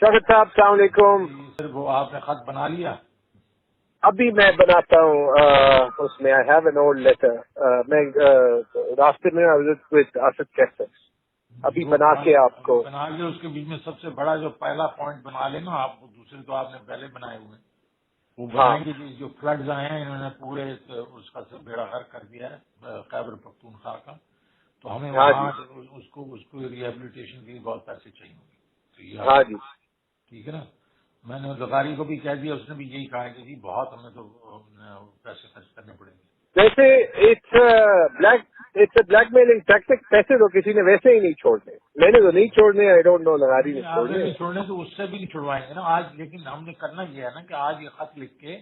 शौकत साहब अस्सलाम वालेकुम। सर वो आपने खत बना लिया? अभी मैं बनाता हूँ उसमें I have an old letter. मैं रास्ते में विद असद कैसे अभी बना के आपको बना के उसके बीच में सबसे बड़ा जो पहला पॉइंट बना लेना आप, दूसरे तो आपने पहले बनाए हुए हैं वो बनाएंगे। जो फ्लड्स आए हैं इन्होंने पूरे उसका सब बेड़ा गर्क कर दिया है खैबर पख्तूनख्वा का, तो हमें वहाँ उसको रिहेबिलिटेशन के लिए बहुत पैसे चाहिए होंगे। तो ये हाँ जी ठीक है ना। मैंने लगारी को भी कह दिया, उसने भी यही कहा कि जी बहुत हमें तो पैसे खर्च करने पड़ेंगे। वैसे इट्स अ ब्लैकमेलिंग टैक्टिक। पैसे तो किसी ने वैसे ही नहीं छोड़ने, मैंने तो नहीं छोड़ने। आई डोंट नो लगारी ने छोड़ने। नहीं छोड़ने तो उससे भी नहीं छुड़वाएंगे ना आज, लेकिन हमने करना ये है ना कि आज ये खत लिख के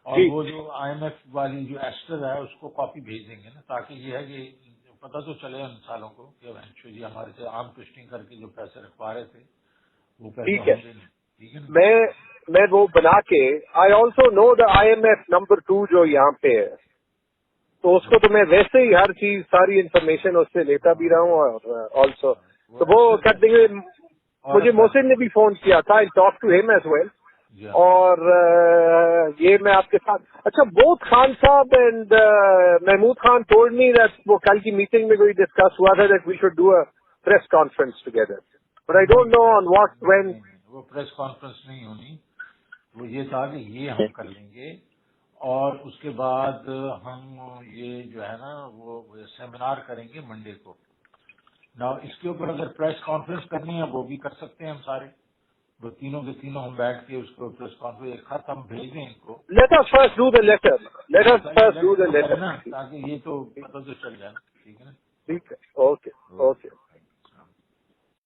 और वो जो IMF वाली जो एस्टर है उसको कॉपी भेज देंगे ना, ताकि ये है कि पता तो चले उन सालों को कि जी हमारे से आर्म ट्विस्टिंग करके जो पैसे रखवा रहे थे वो पैसे होंगे नहीं। ठीक है ना। मैं वो बना के I also know the IMF number 2 जो यहाँ पे है, तो उसको तो मैं वैसे ही हर चीज सारी इंफॉर्मेशन उससे लेता भी रहा हूँ। और ऑल्सो तो वो कर देंगे। मुझे मोहसिन ने भी फोन किया था, I talk to him as well. और ये मैं आपके साथ अच्छा बोथ खान साहब and Mahmood Khan told me that वो कल की मीटिंग में कोई डिस्कस हुआ था that we should do a press conference together, but I don't know on what when. वो प्रेस कॉन्फ्रेंस नहीं होनी, वो ये था कि ये हम कर लेंगे और उसके बाद हम ये जो है ना वो सेमिनार करेंगे मंडे को ना। इसके ऊपर अगर प्रेस कॉन्फ्रेंस करनी है वो भी कर सकते हैं हम सारे, वो तीनों के तीनों हम बैठ के उसको प्रेस कॉन्फ्रेंस एक खत हम भेज दें इनको। Let us first do the letter, ताकि ये तो पता तो चल जाए। ठीक है ना। ठीक है, ओके ओके।